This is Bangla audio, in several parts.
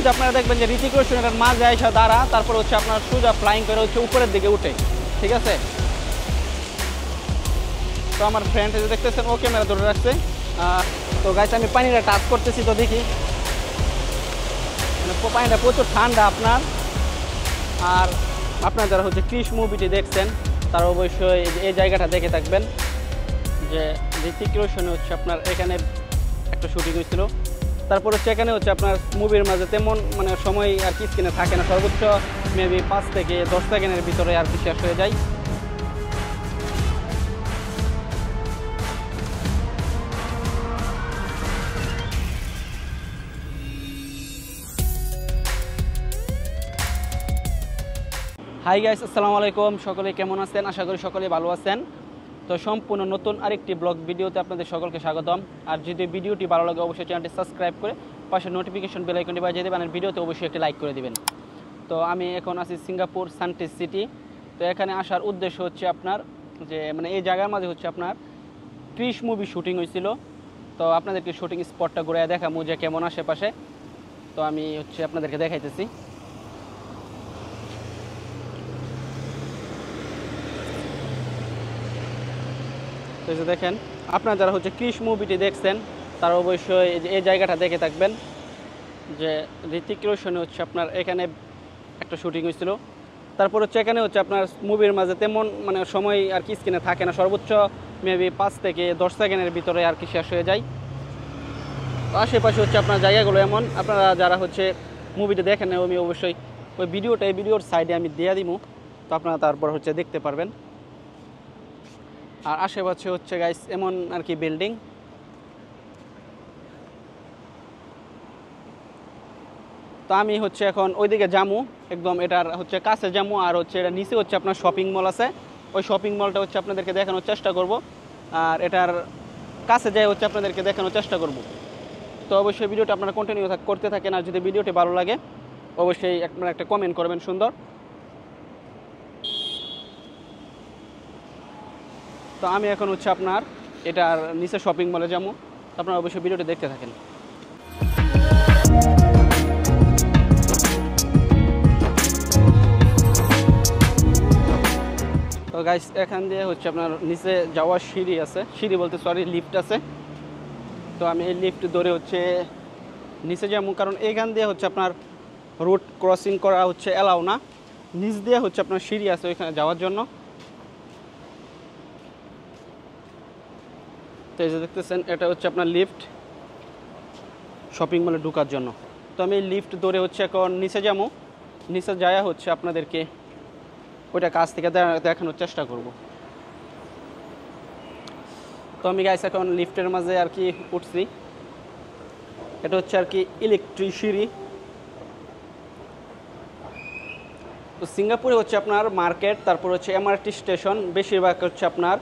মুভিতে আপনারা দেখবেন যে ঋতিক রোশনের মাঝে আইসা দাঁড়া, তারপর হচ্ছে আপনার সোজা ফ্লাইং করে হচ্ছে উপরের দিকে উঠে, ঠিক আছে। তো আমার ফ্রেন্ড যে দেখতেছেন ও ক্যামেরা ধরে রাখছে। তো গাইস আমি পানিটা টাচ করতেছি, তো দেখি মানে পানিটা প্রচুর ঠান্ডা আপনার। আর আপনারা যারা হচ্ছে ক্রিশ মুভিটি দেখছেন তারা অবশ্যই এই জায়গাটা দেখে থাকবেন যে ঋতিক রোশনে হচ্ছে আপনার এখানে একটা শুটিং হয়েছিল। তারপর হচ্ছে এখানে হচ্ছে আপনার মুভির মাঝে তেমন মানে সময় আর কি স্ক্রিনে থাকে না, সর্বোচ্চ মেবি 5 থেকে 10 সেকেন্ডের ভিতরে আর কি শেষ হয়ে যায়। হাই গাইস, আসসালামু আলাইকুম। সকলে কেমন আছেন? আশা করি সকলে ভালো আছেন। তো সম্পূর্ণ নতুন আরেকটি ব্লগ ভিডিওতে আপনাদের সকলকে স্বাগতম। আর যদি ভিডিওটি ভালো লাগে অবশ্যই চ্যানেলটি সাবস্ক্রাইব করে পাশে নোটিফিকেশন বেল আইকনটি বাজিয়ে দেবেন, আর ভিডিওতে অবশ্যই একটি লাইক করে দিবেন। তো আমি এখন আছি সিঙ্গাপুর সানটেজ সিটি। তো এখানে আসার উদ্দেশ্য হচ্ছে আপনার যে মানে এই জায়গার মাঝে হচ্ছে আপনার ক্রিশ মুভি শুটিং হয়েছিল। তো আপনাদেরকে শুটিং স্পটটা ঘুরে দেখাবো যে কেমন আশেপাশে। তো আমি হচ্ছে আপনাদেরকে দেখাইতেছি। তো যে দেখেন, আপনারা যারা হচ্ছে ক্রিশ মুভিটি দেখছেন তারা অবশ্যই এই জায়গাটা দেখে থাকবেন যে ঋতিক রোশনে হচ্ছে আপনার এখানে একটা শুটিং হয়েছিল। তারপর হচ্ছে এখানে হচ্ছে আপনার মুভির মাঝে তেমন মানে সময় আর কি স্ক্রিনে থাকে না, সর্বোচ্চ মেবি 5 থেকে 10 সেকেন্ডের ভিতরে আর কি শেষ হয়ে যায়। তো আশেপাশে হচ্ছে আপনার জায়গাগুলো এমন, আপনারা যারা হচ্ছে মুভিটা দেখেন আমি অবশ্যই ওই ভিডিওর সাইডে আমি দিয়ে দিব, তো আপনারা তারপর হচ্ছে দেখতে পারবেন। আর আশেপাশে হচ্ছে গাইস এমন আর কি বিল্ডিং। তো আমি হচ্ছে এখন ওইদিকে যামু, একদম এটার হচ্ছে কাছে যামু। আর হচ্ছে এটা নিচে হচ্ছে আপনার শপিং মল আছে, ওই শপিং মলটা হচ্ছে আপনাদেরকে দেখানোর চেষ্টা করব। আর এটার কাছে যাই হচ্ছে আপনাদেরকে দেখানোর চেষ্টা করব। তো অবশ্যই ভিডিওটা আপনারা কন্টিনিউ করতে থাকেন। আর যদি ভিডিওটি ভালো লাগে অবশ্যই আপনারা একটা কমেন্ট করবেন সুন্দর। তো আমি এখন হচ্ছে আপনার এটার নিচে শপিং মলে যাবো, আপনারা অবশ্যই ভিডিওটি দেখতে থাকেন। তো গাইস এখান দিয়ে হচ্ছে আপনার নিচে যাওয়ার সিঁড়ি আছে, সিঁড়ি বলতে সরি লিফট আছে। তো আমি এই লিফট ধরে হচ্ছে নিচে যাবো, কারণ এখান দিয়ে হচ্ছে আপনার রোড ক্রসিং করা হচ্ছে অ্যালাউ না। নিচ দিয়ে হচ্ছে আপনার সিঁড়ি আছে ওইখানে যাওয়ার জন্য। তো এই যে দেখতেছেন এটা হচ্ছে আপনার লিফট শপিং মলে ঢোকার জন্য। তো আমি লিফট ধরে হচ্ছে এখন নিচে যাবো, নিচে যাওয়া হচ্ছে আপনাদেরকে ওইটা কাছ থেকে দেখানোর চেষ্টা করব। তো আমি গাইস এখন লিফটের মাঝে আর কি উঠছি। এটা হচ্ছে আর কি ইলেকট্রিক সিঁড়ি। তো সিঙ্গাপুরে হচ্ছে আপনার মার্কেট, তারপর হচ্ছে এমআরটি স্টেশন, বেশিরভাগ হচ্ছে আপনার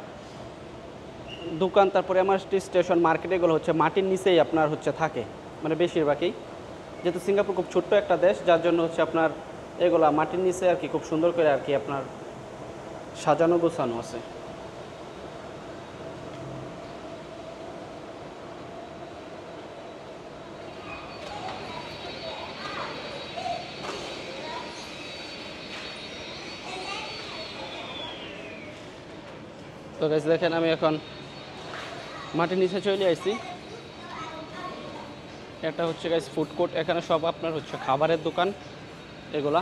দোকান, তারপরে এমআরটি স্টেশন, মার্কেট এগুলো হচ্ছে মাটির নিচেই আপনার হচ্ছে থাকে, মানে বেশিরভাগই। যেহেতু সিঙ্গাপুর খুব ছোট্ট একটা দেশ, যার জন্য হচ্ছে আপনার এগুলা মাটির নিচে আর কি খুব সুন্দর করে আর কি আপনার সাজানো গোছানো আছে। তো গাইস দেখেন আমি এখন মাটির নিচে চলে আসছি। এটা হচ্ছে গাইস ফুড কোর্ট, এখানে সব আপনার হচ্ছে খাবারের দোকান এগুলা।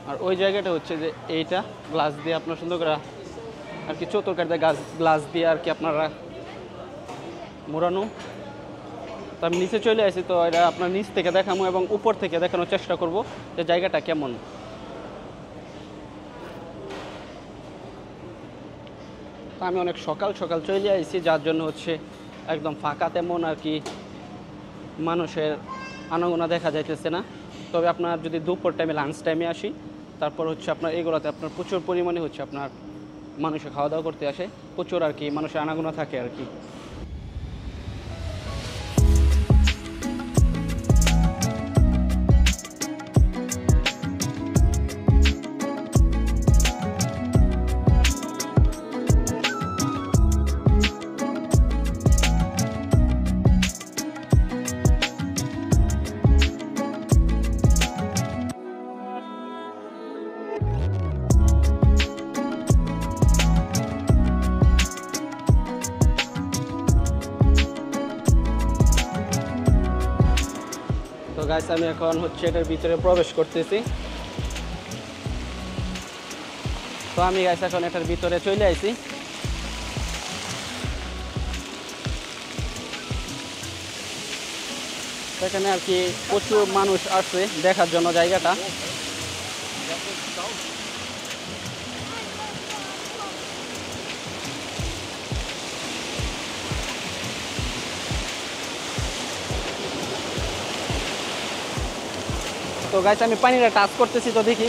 আর ওই জায়গাটা হচ্ছে যে এইটা গ্লাস দিয়ে আপনার সুন্দর করে আর কি চতুর্কার গ্লাস দিয়ে আর কি আপনারা মোড়ানো। তো আমি নিচে চলে আসি, তো এটা আপনার নিচ থেকে দেখাবো এবং উপর থেকে দেখানোর চেষ্টা করব যে জায়গাটা কেমন। তো আমি অনেক সকাল সকাল চলে আসছি, যার জন্য হচ্ছে একদম ফাঁকা, তেমন আর কি মানুষের আনাগোনা দেখা যাইতেছে না। তবে আপনার যদি দুপুর টাইমে লাঞ্চ টাইমে আসি, তারপর হচ্ছে আপনার এগুলোতে আপনার প্রচুর পরিমাণে হচ্ছে আপনার মানুষে খাওয়া দাওয়া করতে আসে, প্রচুর আর কি মানুষের আনাগোনা থাকে আর কি। গাইস আমি এখন হচ্ছে এটার ভিতরে প্রবেশ করতেছি। তো আমি গাইস এখন এটার ভিতরে চলে আইছি। এখানে আর কি প্রচুর মানুষ আসছে দেখার জন্য জায়গাটা। তো গাইস আমি পানিটা টাচ করতেছি, তো দেখি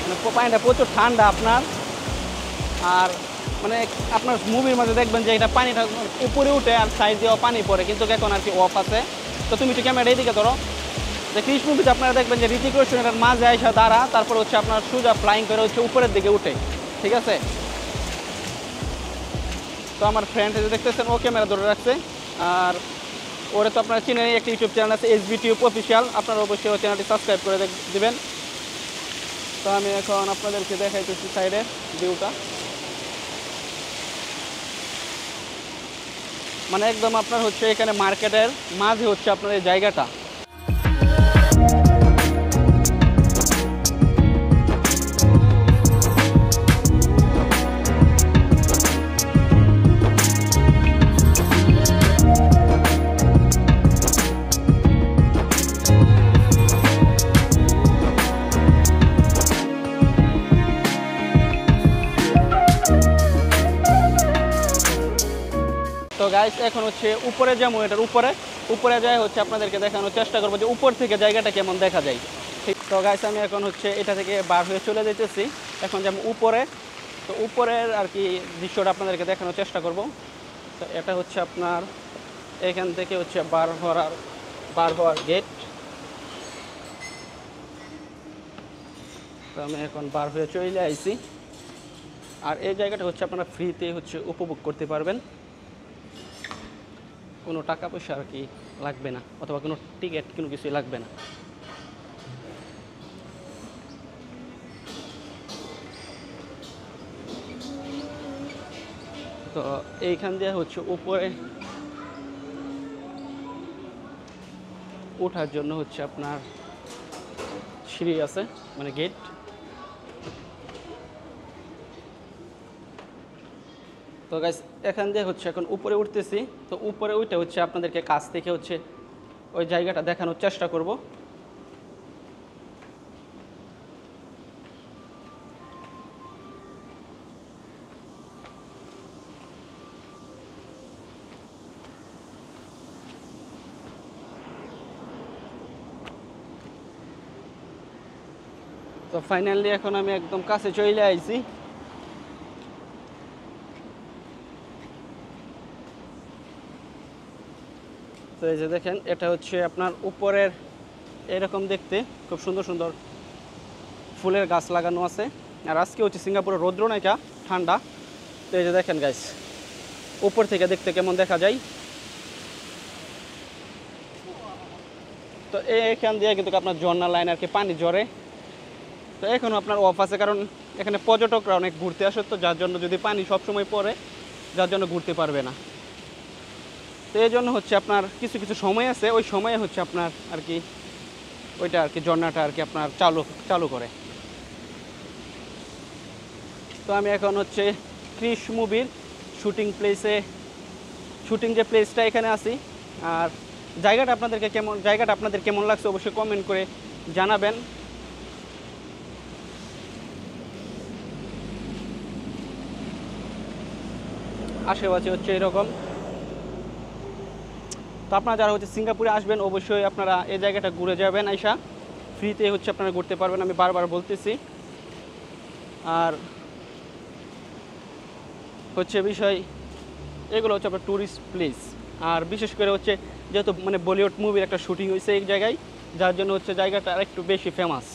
মানে পানিটা প্রচুর ঠান্ডা আপনার। আর মানে আপনার মুভির মাঝে দেখবেন যে এটা পানিটা উপরে উঠে আর সাইড দিয়েও পানি পড়ে, কিন্তু এখন আর কি অফ আছে। তো তুমি একটু ক্যামেরা এইদিকে ধরো, যে ক্রিশ মুভিতে আপনারা দেখবেন যে ঋতিক রোশন এটার মাঝে আইসা দাঁড়া, তারপর হচ্ছে আপনার সোজা ফ্লাইং করে হচ্ছে উপরের দিকে উঠে, ঠিক আছে। তো আমার ফ্রেন্ড যে দেখতেছেন ও ক্যামেরা ধরে রাখছে, আর ওরে তো আপনারা চিনেন, একটি ইউটিউব চ্যানেল আছে SB টিউব অফিসিয়াল, আপনারা অবশ্যই ওই চ্যানেলটি সাবস্ক্রাইব করে দিবেন। তো আমি এখন আপনাদেরকে দেখাইতেছি সাইডের ভিউটা, মানে একদম আপনার হচ্ছে এখানে মার্কেটের মাঝে হচ্ছে আপনার এই জায়গাটা। তো গাইস এখন হচ্ছে উপরে যাবো, এটার উপরে যায় হচ্ছে আপনাদেরকে দেখানোর চেষ্টা করবো যে উপর থেকে জায়গাটা কেমন দেখা যায়। ঠিক, তো গাইস আমি এখন হচ্ছে এটা থেকে বার হয়ে চলে যেতেছি, এখন যাবো উপরে। তো উপরের আর কি দৃশ্যটা আপনাদেরকে দেখানোর চেষ্টা করব। তো এটা হচ্ছে আপনার এখান থেকে হচ্ছে বার হওয়ার গেট। তো আমি এখন বার হয়ে চলে আইছি, আর এই জায়গাটা হচ্ছে আপনারা ফ্রিতে হচ্ছে উপভোগ করতে পারবেন, কোনো টাকা পয়সা আর কি লাগবে না, অথবা কোনো টিকিট কোনো কিছুই লাগবে না। তো এইখান দিয়ে হচ্ছে উপরে ওঠার জন্য হচ্ছে আপনার সিঁড়ি আছে, মানে গেট। তো গাইস এখান দিয়ে হচ্ছে এখন উপরে উঠতেছি। তো উপরে উঠে হচ্ছে আপনাদেরকে কাছ থেকে হচ্ছে ওই জায়গাটা দেখানোর চেষ্টা করব। তো ফাইনালি এখন আমি একদম কাছে চলে আইছি। তো এই যে দেখেন, এটা হচ্ছে আপনার উপরের এরকম দেখতে খুব সুন্দর সুন্দর ফুলের গাছ লাগানো আছে। আর আজকে হচ্ছে সিঙ্গাপুরের রৌদ্র নাইকা ঠান্ডা। তো এই যে দেখেন গাইস, উপর থেকে দেখতে কেমন দেখা যায়। তো এখান দিয়ে কিন্তু আপনার ঝর্ণা লাইন আর কি পানি ঝরে। তো এখনও আপনার অফ আছে, কারণ এখানে পর্যটকরা অনেক ঘুরতে আসে, তো যার জন্য যদি পানি সবসময় পড়ে, যার জন্য ঘুরতে পারবে না। তো এই জন্য হচ্ছে আপনার কিছু কিছু সময় আছে, ওই সময়ে হচ্ছে আপনার আর কি ওইটা আর কি ঝর্ণাটা আর কি আপনার চালু করে। তো আমি এখন হচ্ছে ক্রিশ মুভির শুটিং যে প্লেসটা এখানে আছি। আর জায়গাটা আপনাদের কেমন লাগছে অবশ্যই কমেন্ট করে জানাবেন। আশেপাশে হচ্ছে এরকম। তো আপনারা যারা হচ্ছে সিঙ্গাপুরে আসবেন অবশ্যই আপনারা এই জায়গাটা ঘুরে যাবেন, আইসা ফ্রিতে হচ্ছে আপনারা ঘুরতে পারবেন, আমি বারবার বলতেছি। আর হচ্ছে বিষয় এগুলো হচ্ছে আপনার ট্যুরিস্ট প্লেস। আর বিশেষ করে হচ্ছে যেহেতু মানে বলিউড মুভির একটা শুটিং হয়েছে এই জায়গায়, যার জন্য হচ্ছে জায়গাটা আরেকটু বেশি ফেমাস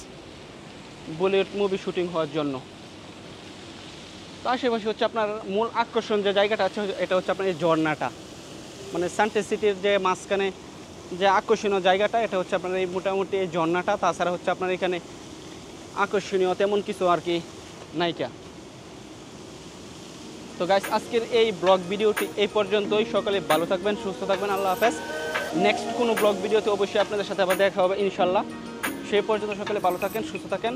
বলিউড মুভি শুটিং হওয়ার জন্য। তো আশেপাশে হচ্ছে আপনার মূল আকর্ষণ যে জায়গাটা আছে এটা হচ্ছে আপনার এই ঝর্ণাটা, মানে সানটেক সিটির যে মাঝখানে যে আকর্ষণীয় জায়গাটা, এটা হচ্ছে আপনার এই মোটামুটি এই ঝর্ণাটা। তাছাড়া হচ্ছে আপনার এখানে আকর্ষণীয় তেমন কিছু আর কি নাইকা। তো গাইস আজকের এই ব্লগ ভিডিওটি এই পর্যন্তই। সকলে ভালো থাকবেন, সুস্থ থাকবেন, আল্লাহ হাফেজ। নেক্সট কোনো ব্লগ ভিডিওতে অবশ্যই আপনাদের সাথে আবার দেখা হবে ইনশাল্লাহ। সেই পর্যন্ত সকলে ভালো থাকেন, সুস্থ থাকেন।